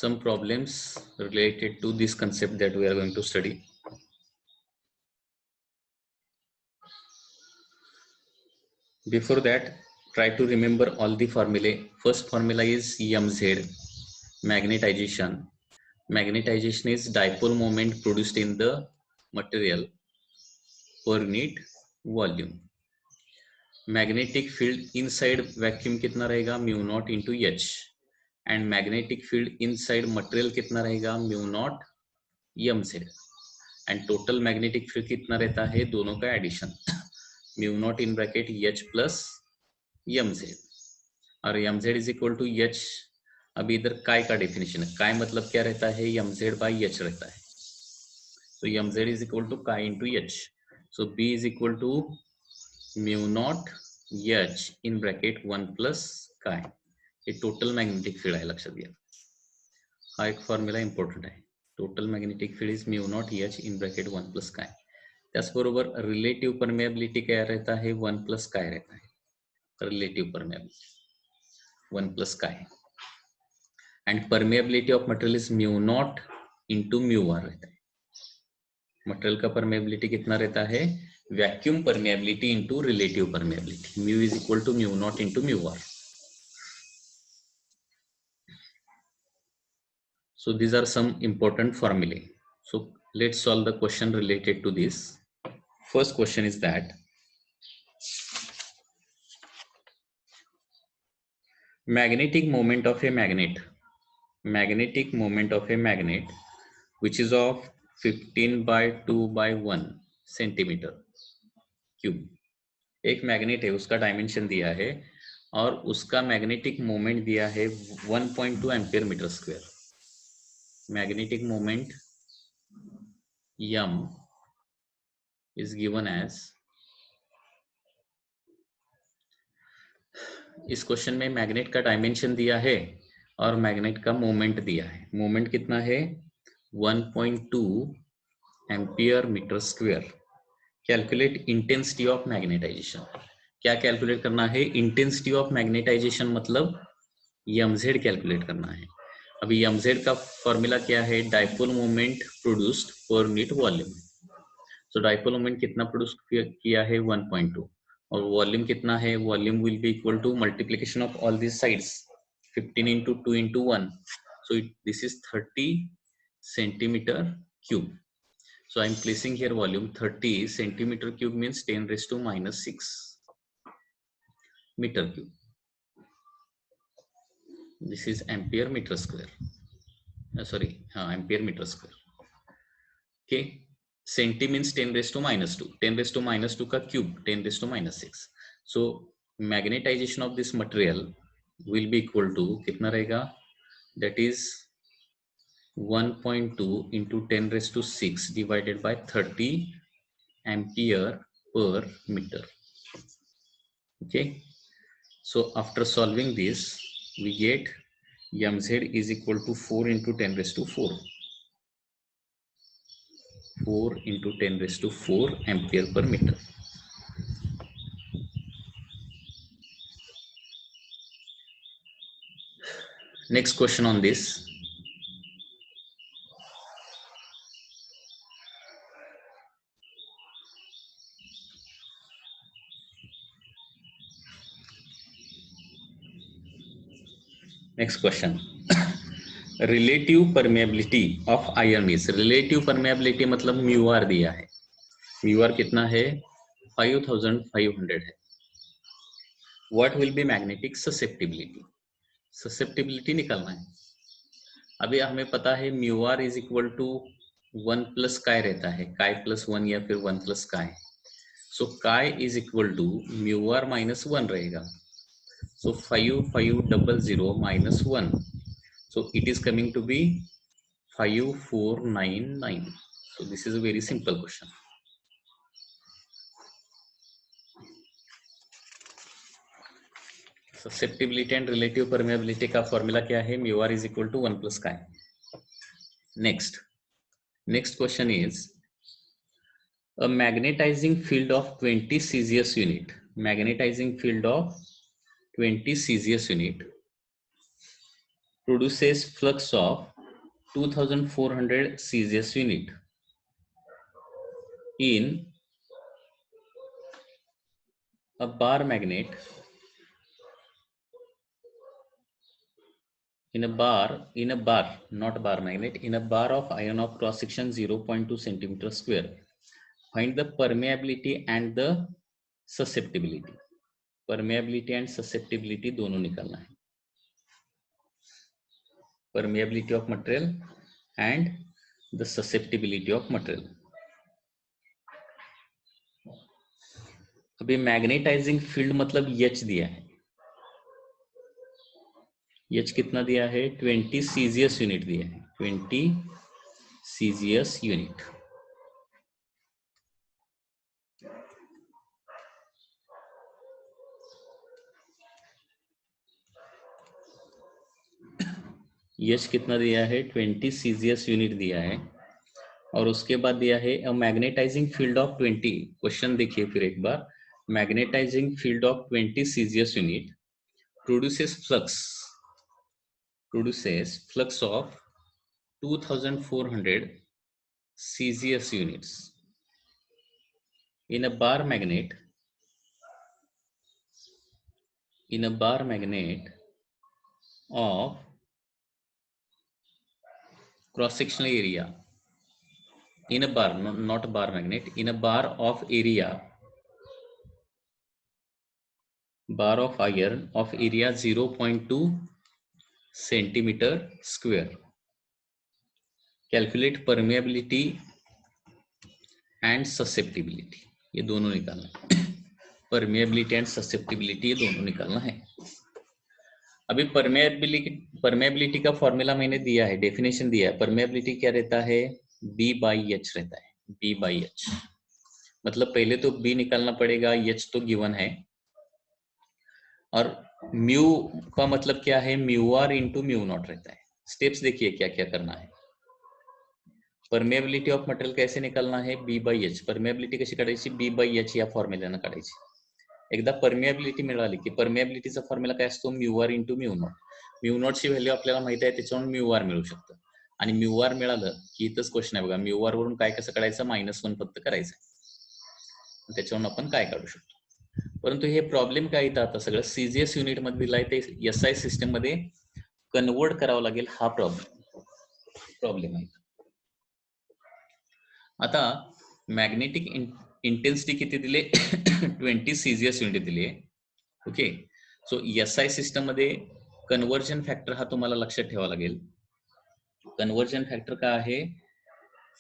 some problems related to this concept that we are going to study. Before that, try to remember all the formulae. First formula is mz, magnetization. Magnetization is dipole moment produced in the material per unit volume. Magnetic field inside vacuum कितना रहेगा mu naught into H, and magnetic field inside material कितना रहेगा mu naught M Z, and total magnetic field कितना रहता है दोनों का addition mu naught in bracket H plus M Z, और M Z is equal to H. अभी इधर काय का डेफिनेशन है, काय मतलब क्या रहता है एम जेड बाई एच रहता है, तो M Z is equal to chi into H. So B is equal to mu naught H in bracket 1 plus chi. हे टोटल मॅग्नेटिक फील्ड आहे, लक्षात घ्या. हा एक फॉर्म्युला इम्पॉर्टंट आहे. Total magnetic field is mu naught H in bracket 1 plus काय. त्याचबरोबर relative permeability क्या रहता है 1 प्लस काय रहता है. Relative permeability 1 plus chi, and permeability of material is mu naught into mu R रहता है. मटेरियल का परमेबिलिटी कितना रहता है vacuum permeability into relative permeability, mu is equal to mu naught into mu R. So these are some important formulae. So let's solve the question related to this. First question is that magnetic moment of a magnet which is of 15 by 2 by 1 centimeter cube. एक magnet है, उसका dimension दिया है और उसका magnetic moment दिया है 1.2 ampere metre square. Magnetic moment m is given as, इस क्वेश्चन में मैग्नेट का डायमेंशन दिया है और मैग्नेट का मोमेंट दिया है. मोमेंट कितना है 1.2 ampere metre square. Calculate intensity of magnetization. क्या कैलकुलेट करना है इंटेंसिटी ऑफ मैग्नेटाइजेशन, मतलब mz कैलकुलेट करना है. अभी mz का फॉर्मूला क्या है dipole moment produced per unit volume. So dipole moment कितना प्रोड्यूस किया है 1.2, और वॉल्यूम कितना है volume will be equal to multiplication of all this sides 15 into 2 into 1, so this is 30 centimeter cube. So I am placing here volume 30 centimeter cube means 10 raised to minus 6 meter cube. This is ampere meter square. Ampere meter square. Okay, centi means 10 raised to minus 2. 10 raised to minus 2 का cube 10 raised to minus 6. So magnetization of this material will be equal to कितना रहेगा, that is 1.2 into 10 raised to 6 divided by 30 ampere per meter. Okay, so after solving this we get mz is equal to 4 into 10 raised to 4. 4 into 10 raised to 4 ampere per meter. Next question on this. Next question. Relative permeability of iron is, relative permeability मतलब mu R दिया है. Mu R कितना है 5500 है. What will be magnetic susceptibility, susceptibility निकालना है. अभी हमें पता है mu R is equal to 1 plus chi रहता है, काय प्लस 1 या फिर 1 plus chi. So chi is equal to mu R minus 1 रहेगा. So 5500 minus 1, so it is coming to be 5499. So this is a very simple question. Susceptibility and relative permeability का formula क्या है mu R is equal to 1 plus chi. Next question is a magnetizing field of 20 Celsius unit. Magnetizing field of 20 Celsius unit produces flux of 2400 CGS unit in a bar magnet in a bar, not bar magnet, in a bar of iron of cross section 0.2 centimeter square. Find the permeability and the susceptibility. Permeability and susceptibility दोनों निकालना है. Permeability of material and the susceptibility of material. अभी magnetising field मतलब H दिया है. H कितना दिया है? 20 सीजीएस यूनिट दिया है. 20 सीजीएस यूनिट. H कितना दिया है? 20 सीजीएस यूनिट दिया है. और उसके बाद दिया है मैग्नेटाइजिंग फील्ड ऑफ 20. क्वेश्चन देखिए फिर एक बार. Magnetizing field of 20 CGS unit produces flux of 2400 CGS units in a bar magnet of cross sectional area in a bar, not a bar magnet, in a bar of iron of area 0.2 centimeter square. Calculate permeability and susceptibility. ये दोनों निकालना है. Permeability and susceptibility ये दोनों निकालना है. अभी permeability का फॉर्मूला मैंने दिया है, डेफिनेशन दिया है. परमेबिलिटी क्या रहता है? B/H रहता है. B/H मतलब पहले तो B निकालना पड़ेगा, H तो गिवन है. और म्यू का मतलब क्या है? μr इंटू μ0 रहता है. स्टेप्स देखिए क्या क्या करना है. परमेबिलिटी ऑफ मटेरियल कैसे निकालना है? B/H. परमेबिलिटी कशी काढायची? B/H या फॉर्म्युल्यानं काढायची. एकदा परमेबिलिटी मिळाली की परमेबिलिटीचा फॉर्म्युला काय असतो? μr into μ0. μ0 ची व्हॅल्यू आपल्याला माहिती आहे, त्याच्यावरून μr मिळू शकतं. आणि μr मिळालं की इथंच क्वेश्चन आहे बघा, μr वरून काय कसं काढायचं? -1 फक्त करायचं. त्याच्यावरून आपण काय काढू शकतो. परंतु हे प्रॉब्लेम काय येतं आता सगळं सीजीएस युनिट मध्ये दिलाय ते एसआय सिस्टम मध्ये कन्वर्ट करावं लागेल. हा प्रॉब्लेम आहे. आता मॅग्नेटिक इंटेन्सिटी किती दिले? 20 सीजीएस युनिट दिले. ओके. सो एसआय सिस्टम मध्ये कन्वर्जन फॅक्टर हा तुम्हाला लक्षात ठेवावा लागेल. कन्वर्जन फॅक्टर काय आहे?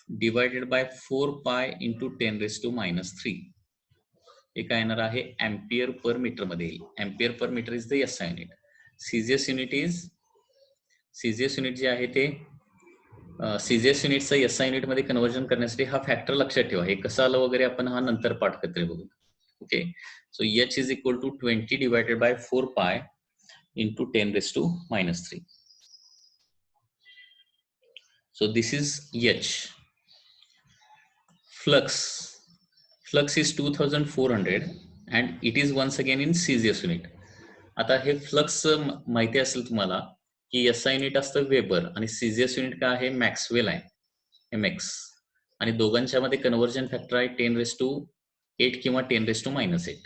डिवायडेड बाय 4 पाय इंटू 10⁻³ हे काय येणार आहे? एम्पियर पर मीटर मध्ये येईल. Ampere per metre is the SI unit. CGS unit जे आहे ते सीजीएस युनिटचं एसआय युनिट मध्ये कन्वर्जन करण्यासाठी हा फॅक्टर लक्षात ठेवा. हे कसं आलं वगैरे आपण हा नंतर पाठ करते बघू. Okay. So H is equal to 20 divided by 4 pi into 10⁻³. So this is H. Flux is 2400 and it is once again in CGS unit. आता हे फ्लक्स माहिती असेल तुम्हाला की एसआय युनिट असतं वेबर आणि सीजीएस युनिट काय आहे? मॅक्सवेल आहे, mx. आणि दोघांच्या मध्ये कन्वर्जन फॅक्टर आहे 10⁸ किंवा 10⁻⁸.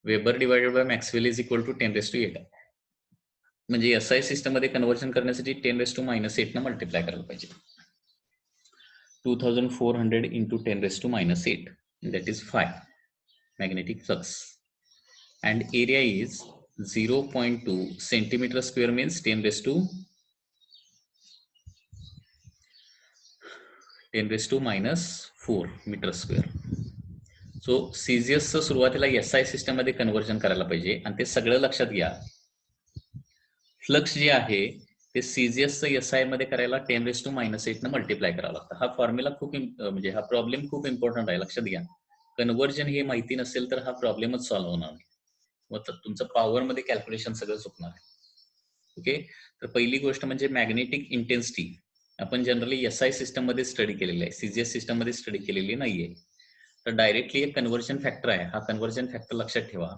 Weber divided by Maxwell is equal to 10⁸. म्हणजे एसआय सिस्टम मध्ये कन्वर्जन करण्यासाठी 10⁻⁸ न मल्टिप्लाय करायला पाहिजे. 2400 into 10⁻⁸, that is 5 magnetic flux, and area is 0.2 centimeter square means 10⁻⁻⁴ metre square. So CGS सुरुवातीला एसआय सिस्टम मध्ये कन्वर्जन करायला पाहिजे. आणि ते सगळं लक्षात घ्या. फ्लक्स जे आहे ते सीजीएसचं एसआय मध्ये करायला 10⁻⁸ न मल्टिप्लाय करावं लागतं. हा फॉर्म्युला खूप म्हणजे हा प्रॉब्लेम खूप इम्पॉर्टंट आहे, लक्षात घ्या. कन्वर्जन हे माहिती नसेल तर हा प्रॉब्लेमच सॉल्व्ह होणार नाही. मग तुमचं पॉवर मध्ये कॅल्क्युलेशन सगळं चुकणार आहे. ओके. तर पहिली गोष्ट म्हणजे मॅग्नेटिक इंटेन्सिटी आपण जनरली एसआय सिस्टम मध्ये स्टडी केलेली आहे, सीजीएस सिस्टम मध्ये स्टडी केलेली नाहीये. तर डायरेक्टली एक कन्वर्जन फॅक्टर आहे. हा कन्वर्जन फॅक्टर लक्षात ठेवा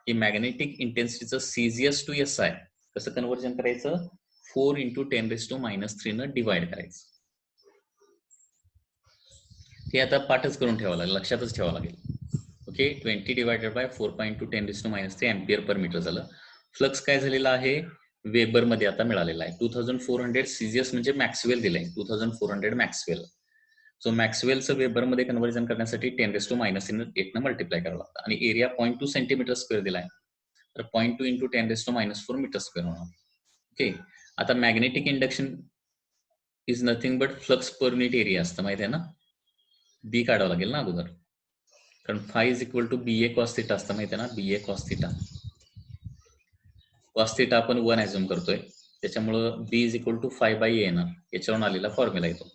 की मॅग्नेटिक इंटेन्सिटीचं सीजीएस टू एसआय कसं कन्वर्जन करायचं? 4 × 10⁻³ न डिवाइड करायचं. हे आता पाठच करून ठेवावं लागेल, लक्षातच ठेवावं लागेल. ओके, 20 / 4 × 10⁻³ एम्पियर पर मीटर झालं. फ्लक्स काय झालेला आहे? वेबर मध्ये आता मिळालेला आहे. 2400 सीझियस म्हणजे मॅक्सवेल दिलाय, 2400 मॅक्सवेल. सो मॅक्सवेलचं वेबर मध्ये कन्वर्जन करण्यासाठी 10⁻8 न मल्टिप्लाय करावं लागतं. आणि एरिया 0.2 सेंटीमीटर स्क्वेअर दिलाय, तर 0.2 × 10⁻⁴ मीटर स्क्वेअर होणार. ओके, आता magnetic induction is nothing but flux per unit area असतं, माहिती आहे ना. बी काढावं लागेल ना अगोदर, कारण phi is equal to BA cos θ असतं, माहिती आहे ना. BA cos θ, cos θ आपण 1 ऍझ्युम करतोय, त्याच्यामुळं B is equal to φ/a येणार. याच्यावरून आलेला फॉर्म्युला येतो.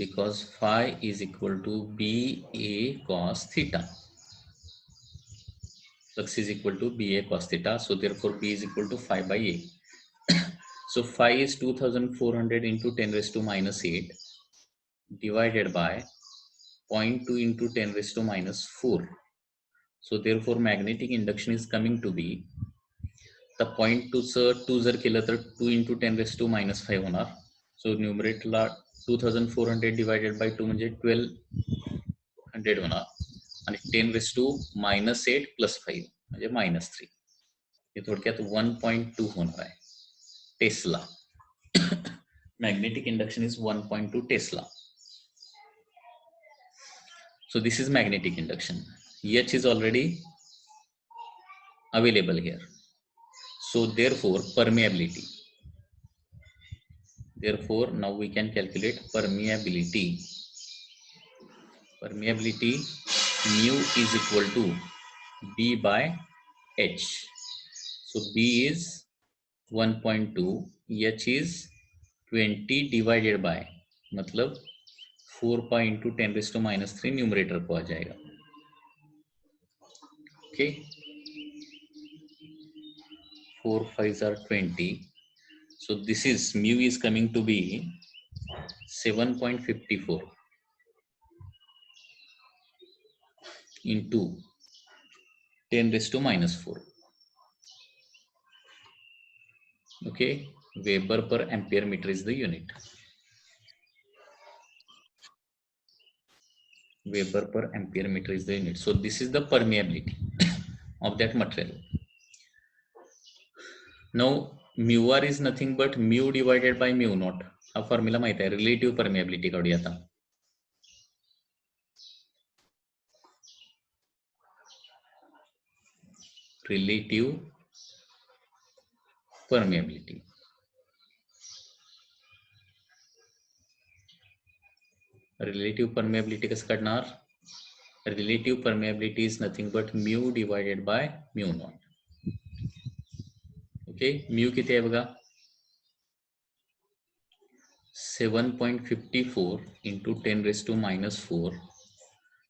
Because phi is equal to BA cos θ. Flux is equal to BA cos θ. So therefore B is equal to φ/a. So phi is 2400 × 10⁻⁸ divided by 0.2 × 10⁻⁴. So therefore magnetic induction is coming to be, the 0.2 2 जर केलं तर 2 × 10⁻⁵ होणार. सो न्यूमरेटरला 2400 divided by 2 म्हणजे 1200 होणार, आणि 10⁻⁻8 + 5 म्हणजे -3. हे थोडक्यात 1.2 होणार आहे Tesla. Magnetic induction is 1.2 Tesla. So this is magnetic induction. H is already available here. So therefore permeability. Therefore now we can calculate permeability. Permeability mu is equal to B/H. So B is 1.2, H is 20 divided by, मतलब 4 pi × 10⁻³ numerator को आ जाएगा. Okay, 4 5s are 20. So this is mu is coming to be 7.54 into 10⁻⁴. Okay, Weber per ampere meter is the unit. Weber per ampere meter is the unit. So this is the permeability of that material. Now mu r is nothing but mu divided by mu naught. हा formula माहित आहे. Relative permeability काढूया आता. Relative permeability. Relative permeability कसं काढणार? Relative permeability is nothing but mu divided by mu naught. Okay, mu किती आहे बघा, 7.54 × 10⁻⁴,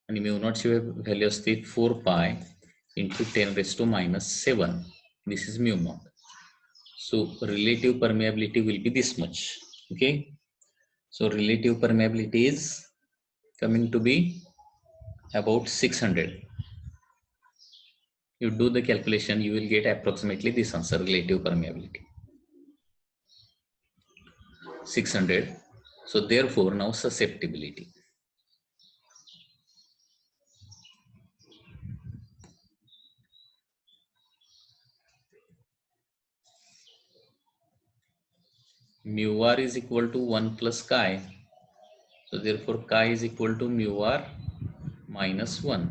आणि म्यू नॉट ची व्हॅल्यू असते 4 पाय × 10⁻⁷. This is mu not. So relative permeability will be this much. Okay, so relative permeability is coming to be about 600. You do the calculation, you will get approximately this answer. Relative permeability 600. So therefore now susceptibility. Mu r is equal to 1 plus chi. So therefore chi is equal to mu r minus 1.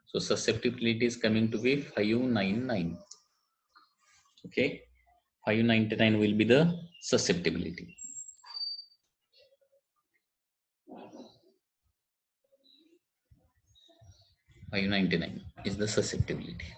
So susceptibility is coming to be 599. Okay, 599 will be the susceptibility. 599 is the susceptibility.